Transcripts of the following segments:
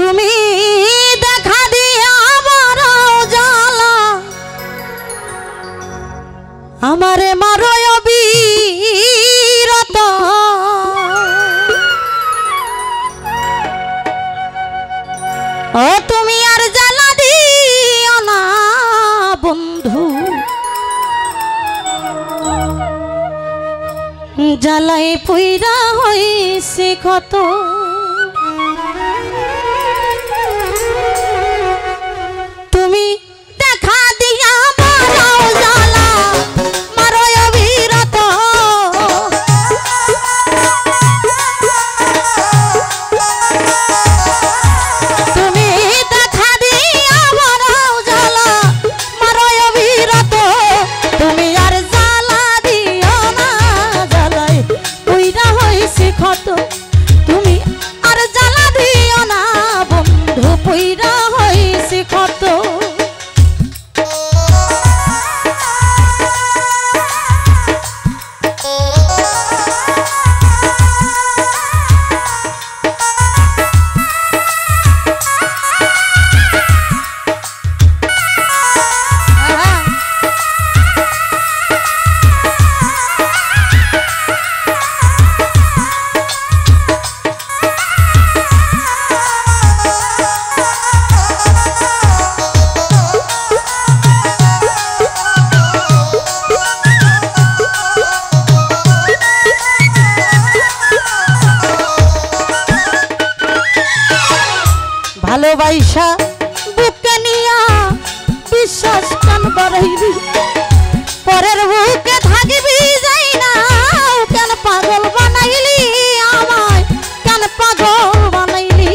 তুমি দেখা দিয়া বড় জ্বালা আমারে মারো অবিরত ও তুমি আর জ্বালা দিও না বন্ধু জ্বালাই পুইরা হইছে কত তুমি দেখা দিয়া বড় জ্বালা মারো অবিরত তুমি দেখা দিয়া বড় জ্বালা মারো অবিরত তুমি আর জ্বালা দিও না জ্বালাই পুইরা হইছে কত তুমি আর জ্বালা দিও না বন্ধু পুইরা হইছে কত ভালোবাসা বুকে নিয়া বিশ্বাস কান বাড়াইবি পরের বুকে থাকিবি যাই না কেন পাগল বানাইলি আমায় কেন পাগল বানাইলি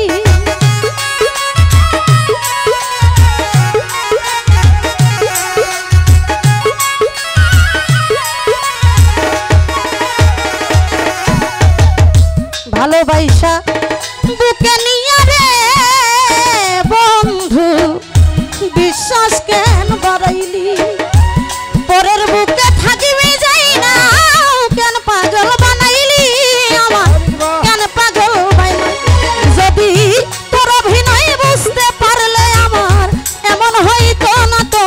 ভালোবাসা বুকে নিয়া রে বন্ধু বিশ্বাস কেন বাড়াইলি পরের বুকে থাকিবি যাই না কেন পাগল বানাইলি আমার কেন পাগল বানাইলি যদি তোর অভিনয় বুঝতে পারলে আমার এমন হইতো না তো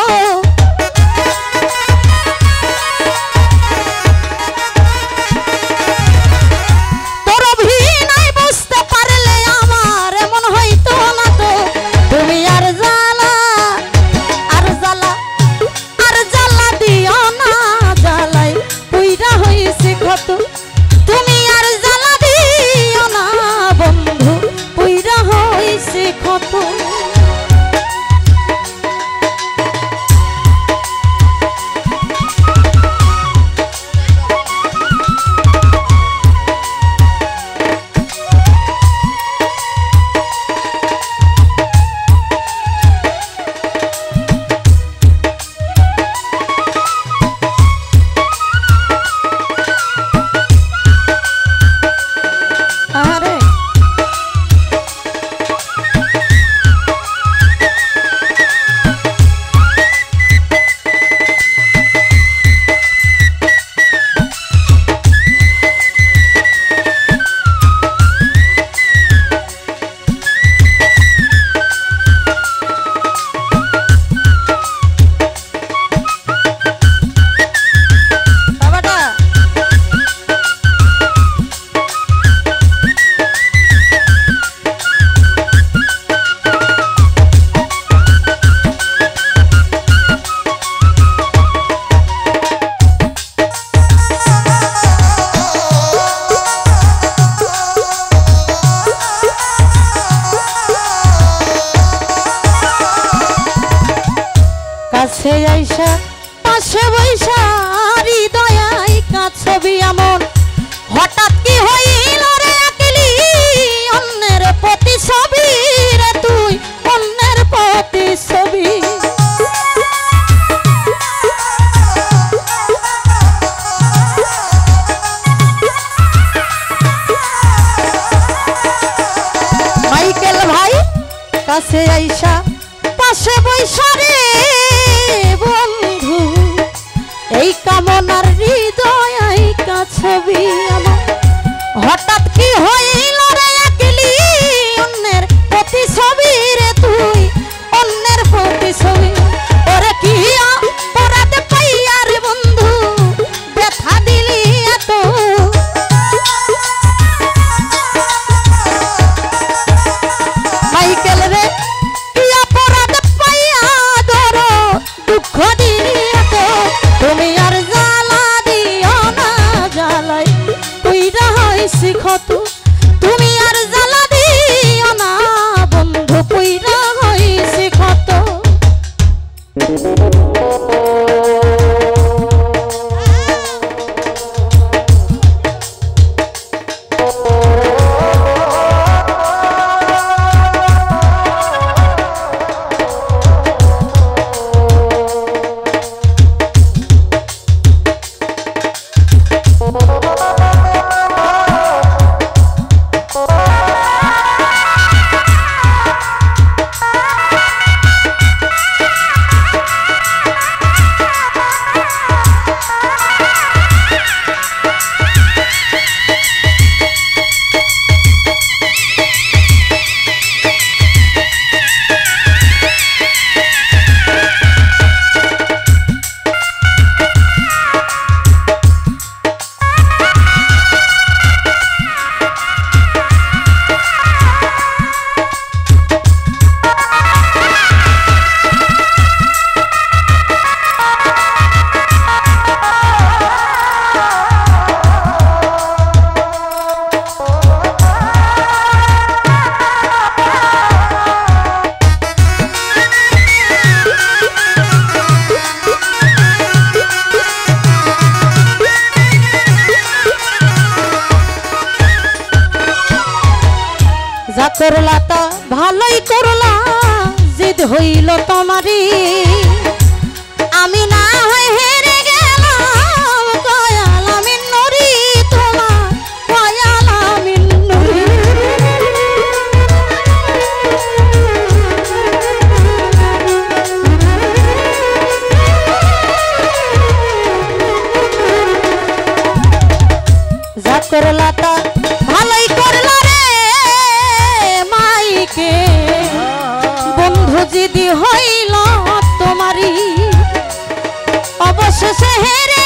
তোর অভিনয় বুঝতে পারলে আমার এমন হইতো না তো তুমি আর জ্বালা দিও না জ্বালাই পুইরা হইছে কত তুমি আর জ্বালা দিও না বন্ধু পুইরা হইছে কত কাছে আইসা পাশে বৈশা হৃদয়াই কাছবি এমন হঠাৎ কি হইল রে আকলি অন্যের প্রতি ছবি রে তুই অন্যের প্রতি ছবি মাইকেল ভাই কাছে আইসা পাশে বৈশা রে বন্ধু এই কামনার হৃদয় কাছবি আমার হঠাৎ কি হইল রে আকলি অন্যের প্রতি ছবি করলা তা ভালোই করলা জিদ হইল তোমারই আমি না হয় হেরে গেলাম কয়াল আমি নরি তোমার কয়াল আমি নরি যা করলা তা ভালোই করলা রে মাইকে বন্ধু জিদি হইল তোমারই অবশেষে হেরে